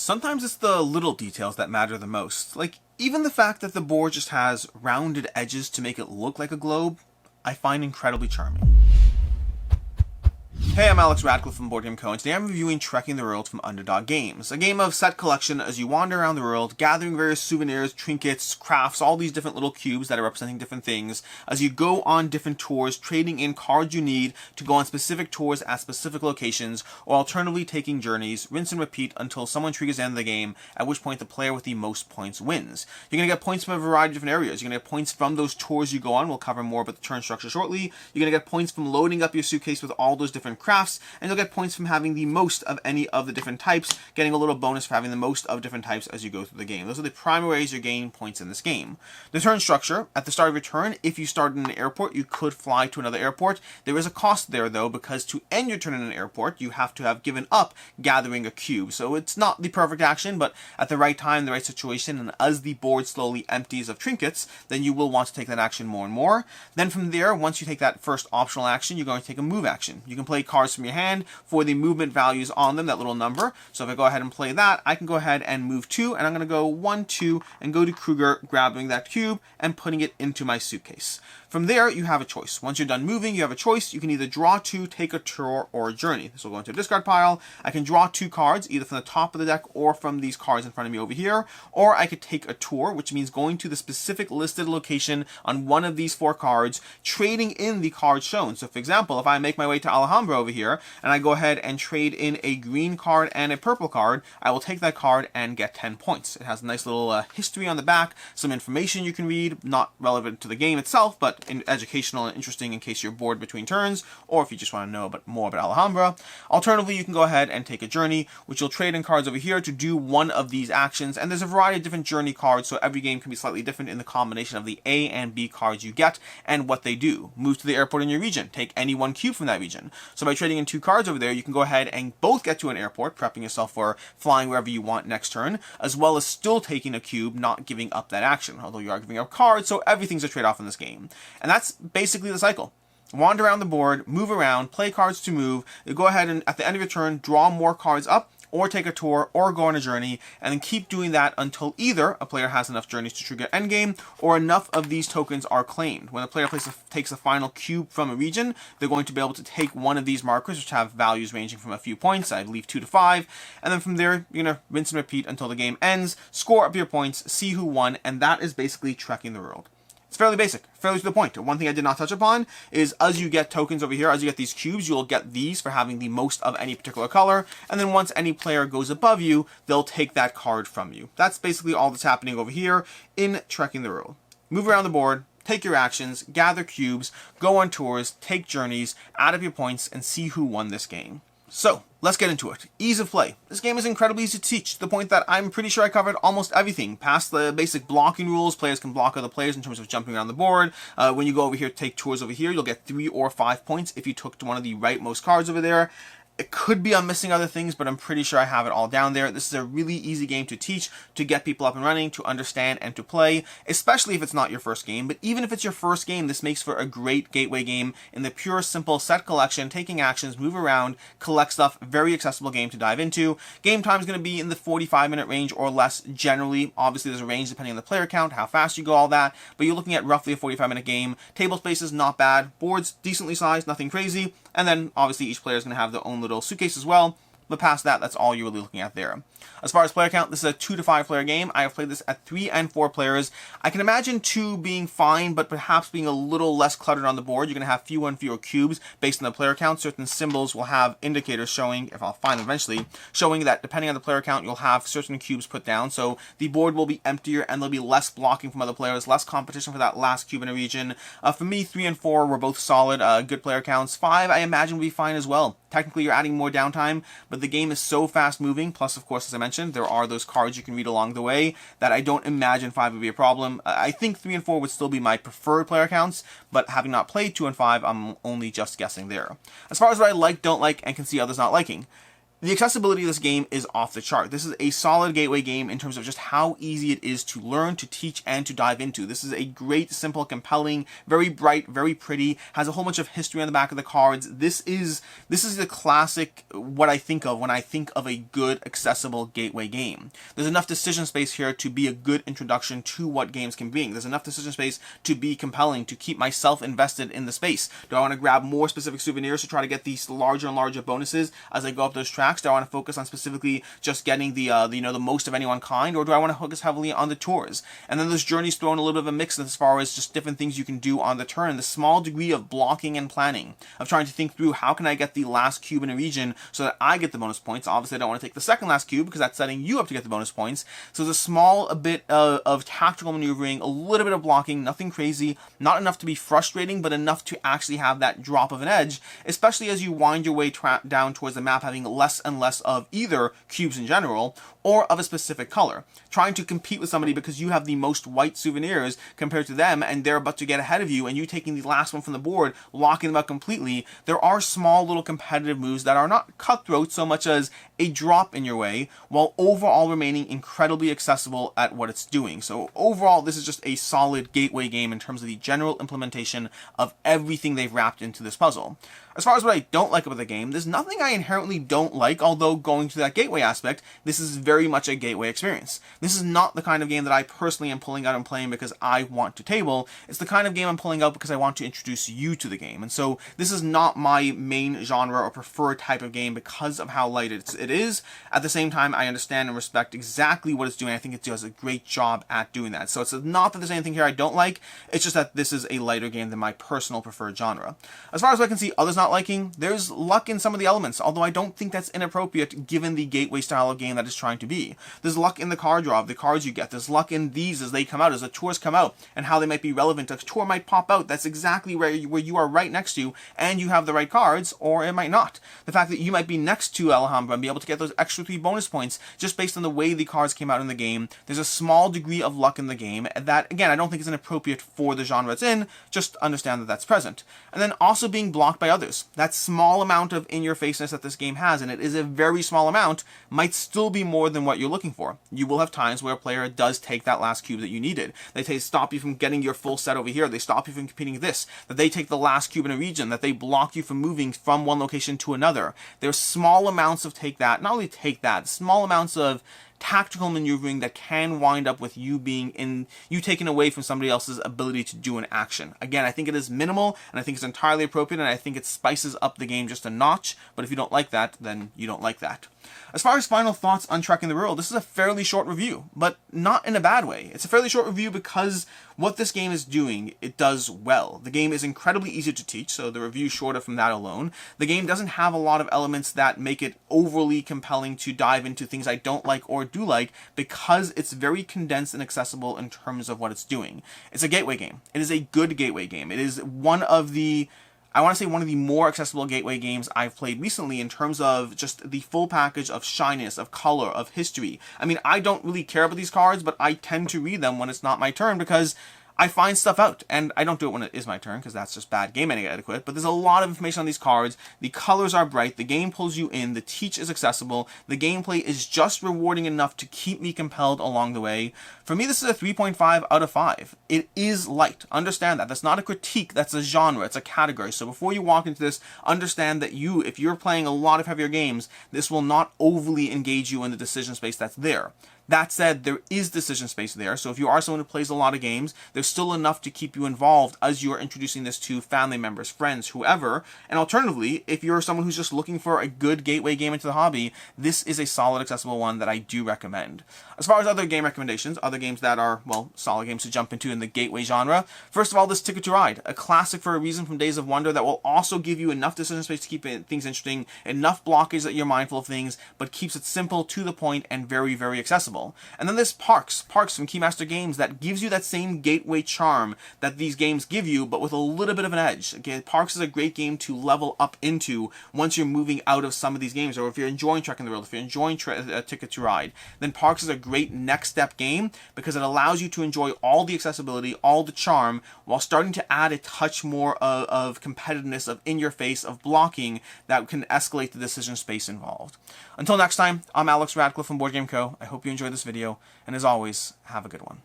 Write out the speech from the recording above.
Sometimes it's the little details that matter the most. Like, even the fact that the board just has rounded edges to make it look like a globe, I find incredibly charming. Hey, I'm Alex Radcliffe from Board Game Co, and today I'm reviewing Trekking the World from Underdog Games, a game of set collection as you wander around the world, gathering various souvenirs, trinkets, crafts, all these different little cubes that are representing different things, as you go on different tours, trading in cards you need to go on specific tours at specific locations, or alternatively taking journeys, rinse and repeat until someone triggers the end of the game, at which point the player with the most points wins. You're going to get points from a variety of different areas. You're going to get points from those tours you go on. We'll cover more about the turn structure shortly. You're going to get points from loading up your suitcase with all those different crafts, and you'll get points from having the most of any of the different types, getting a little bonus for having the most of different types as you go through the game. Those are the primary ways you're gaining points in this game. The turn structure, at the start of your turn, if you start in an airport, you could fly to another airport. There is a cost there though, because to end your turn in an airport, you have to have given up gathering a cube. So it's not the perfect action, but at the right time, the right situation, and as the board slowly empties of trinkets, then you will want to take that action more and more. Then from there, once you take that first optional action, you're going to take a move action. You can play cards from your hand for the movement values on them, that little number. So if I go ahead and play that, I can go ahead and move 2, and I'm going to go 1, 2, and go to Kruger, grabbing that cube and putting it into my suitcase. From there, you have a choice. Once you're done moving, you have a choice. You can either draw 2, take a tour, or a journey. This will go into a discard pile. I can draw 2 cards, either from the top of the deck or from these cards in front of me over here, or I could take a tour, which means going to the specific listed location on one of these 4 cards, trading in the cards shown. So for example, if I make my way to Alhambra over here, and I go ahead and trade in a green card and a purple card, I will take that card and get 10 points. It has a nice little history on the back, some information you can read, not relevant to the game itself, but educational and interesting in case you're bored between turns, or if you just want to know more about Alhambra. Alternatively, you can go ahead and take a journey, which you'll trade in cards over here to do one of these actions, and there's a variety of different journey cards, so every game can be slightly different in the combination of the A and B cards you get and what they do. Move to the airport in your region, take any one cube from that region. So by trading in 2 cards over there, you can go ahead and both get to an airport, prepping yourself for flying wherever you want next turn, as well as still taking a cube, not giving up that action, although you are giving up cards, so everything's a trade-off in this game. And that's basically the cycle. Wander around the board, move around, play cards to move, you go ahead and at the end of your turn, draw more cards up, or take a tour, or go on a journey, and then keep doing that until either a player has enough journeys to trigger endgame, or enough of these tokens are claimed. When a player takes a final cube from a region, they're going to be able to take one of these markers, which have values ranging from a few points, I believe 2 to 5, and then from there, you're going to rinse and repeat until the game ends, score up your points, see who won, and that is basically Trekking the World. It's fairly basic, fairly to the point. One thing I did not touch upon is as you get tokens over here, as you get these cubes, you'll get these for having the most of any particular color, and then once any player goes above you, they'll take that card from you. That's basically all that's happening over here in Trekking the World. Move around the board, take your actions, gather cubes, go on tours, take journeys, add up your points, and see who won this game. So, let's get into it. Ease of play. This game is incredibly easy to teach, to the point that I'm pretty sure I covered almost everything. Past the basic blocking rules, players can block other players in terms of jumping around the board. When you go over here to take tours over here, you'll get 3 or 5 points if you took one of the rightmost cards over there. It could be I'm missing other things, but I'm pretty sure I have it all down there. This is a really easy game to teach, to get people up and running, to understand and to play, especially if it's not your first game. But even if it's your first game, this makes for a great gateway game in the pure, simple set collection, taking actions, move around, collect stuff, very accessible game to dive into. Game time is going to be in the 45-minute range or less generally. Obviously, there's a range depending on the player count, how fast you go, all that, but you're looking at roughly a 45-minute game. Table space is not bad. Boards, decently sized, nothing crazy. And then, obviously, each player is going to have their own little suitcase as well. But past that, that's all you're really looking at there. As far as player count, this is a 2 to 5 player game. I have played this at 3 and 4 players. I can imagine 2 being fine, but perhaps being a little less cluttered on the board. You're going to have fewer and fewer cubes based on the player count. Certain symbols will have indicators showing, if I'll find them eventually, showing that depending on the player count, you'll have certain cubes put down. So the board will be emptier and there'll be less blocking from other players, less competition for that last cube in a region. For me, 3 and 4 were both solid, good player counts. 5, I imagine, will be fine as well. Technically, you're adding more downtime, but the game is so fast moving, plus, of course, as I mentioned, there are those cards you can read along the way, that I don't imagine 5 would be a problem. I think 3 and 4 would still be my preferred player counts, but having not played 2 and 5, I'm only just guessing there. As far as what I like, don't like, and can see others not liking, The accessibility of this game is off the chart. This is a solid gateway game in terms of just how easy it is to learn, to teach, and to dive into. This is a great, simple, compelling, very bright, very pretty, has a whole bunch of history on the back of the cards. This is the classic, what I think of when I think of a good, accessible gateway game. There's enough decision space here to be a good introduction to what games can bring. There's enough decision space to be compelling, to keep myself invested in the space. Do I want to grab more specific souvenirs to try to get these larger and larger bonuses as I go up those tracks? Do I want to focus on specifically just getting the most of any one kind, or do I want to focus heavily on the tours? And then those journeys throw in a little bit of a mix as far as just different things you can do on the turn. The small degree of blocking and planning, of trying to think through how can I get the last cube in a region so that I get the bonus points. Obviously, I don't want to take the second last cube because that's setting you up to get the bonus points. So there's a bit of tactical maneuvering, a little bit of blocking, nothing crazy, not enough to be frustrating, but enough to actually have that drop of an edge, especially as you wind your way down towards the map, having less and less of either cubes in general or of a specific color. Trying to compete with somebody because you have the most white souvenirs compared to them and they're about to get ahead of you and you taking the last one from the board, locking them out completely. There are small little competitive moves that are not cutthroat so much as a drop in your way, while overall remaining incredibly accessible at what it's doing. So overall, this is just a solid gateway game in terms of the general implementation of everything they've wrapped into this puzzle. As far as what I don't like about the game, there's nothing I inherently don't like, although going to that gateway aspect, this is very much a gateway experience. This is not the kind of game that I personally am pulling out and playing because I want to table. It's the kind of game I'm pulling out because I want to introduce you to the game. And so this is not my main genre or preferred type of game because of how light it is. At the same time, I understand and respect exactly what it's doing. I think it does a great job at doing that. So it's not that there's anything here I don't like, it's just that this is a lighter game than my personal preferred genre. As far as I can see others not liking, there's luck in some of the elements, although I don't think that's inappropriate given the gateway style of game that it's trying to be. There's luck in the card draw of the cards you get. There's luck in these as they come out, as the tours come out, and how they might be relevant. A tour might pop out that's exactly where you are right next to, and you have the right cards, or it might not. The fact that you might be next to Alhambra and be able to get those extra 3 bonus points just based on the way the cards came out in the game. There's a small degree of luck in the game that, again, I don't think is inappropriate for the genre it's in, just understand that that's present. And then also being blocked by others. That small amount of in-your-faceness that this game has, and it is a very small amount, might still be more than what you're looking for. You will have times where a player does take that last cube that you needed. They stop you from getting your full set over here. They stop you from competing with this. That they take the last cube in a region. That they block you from moving from one location to another. There's small amounts of not only take that, small amounts of tactical maneuvering that can wind up with you taken away from somebody else's ability to do an action. Again, I think it is minimal, and I think it's entirely appropriate, and I think it spices up the game just a notch, but if you don't like that, then you don't like that. As far as final thoughts on Trekking the World, this is a fairly short review, but not in a bad way. It's a fairly short review because what this game is doing, it does well. The game is incredibly easy to teach, so the review's shorter from that alone. The game doesn't have a lot of elements that make it overly compelling to dive into things I don't like or do like because it's very condensed and accessible in terms of what it's doing. It's a gateway game. It is a good gateway game. It is one of the more accessible gateway games I've played recently in terms of just the full package of shyness, of color, of history. I mean, I don't really care about these cards, but I tend to read them when it's not my turn because I find stuff out, and I don't do it when it is my turn, because that's just bad game etiquette, but there's a lot of information on these cards, the colors are bright, the game pulls you in, the teach is accessible, the gameplay is just rewarding enough to keep me compelled along the way. For me, this is a 3.5 out of 5. It is light. Understand that. That's not a critique, that's a genre, it's a category. So before you walk into this, understand that if you're playing a lot of heavier games, this will not overly engage you in the decision space that's there. That said, there is decision space there, so if you are someone who plays a lot of games, there's still enough to keep you involved as you are introducing this to family members, friends, whoever. And alternatively, if you're someone who's just looking for a good gateway game into the hobby, this is a solid, accessible one that I do recommend. As far as other game recommendations, other games that are, well, solid games to jump into in the gateway genre, first of all, this Ticket to Ride, a classic for a reason from Days of Wonder that will also give you enough decision space to keep things interesting, enough blockage that you're mindful of things, but keeps it simple, to the point, and very, very accessible. And then there's Parks from Keymaster Games that gives you that same gateway getaway charm that these games give you, but with a little bit of an edge. Again, Parks is a great game to level up into once you're moving out of some of these games, or if you're enjoying Trekking the World, if you're enjoying Ticket to Ride, then Parks is a great next step game because it allows you to enjoy all the accessibility, all the charm, while starting to add a touch more of competitiveness, of in-your-face, of blocking that can escalate the decision space involved. Until next time, I'm Alex Radcliffe from Board Game Co. I hope you enjoyed this video, and as always, have a good one.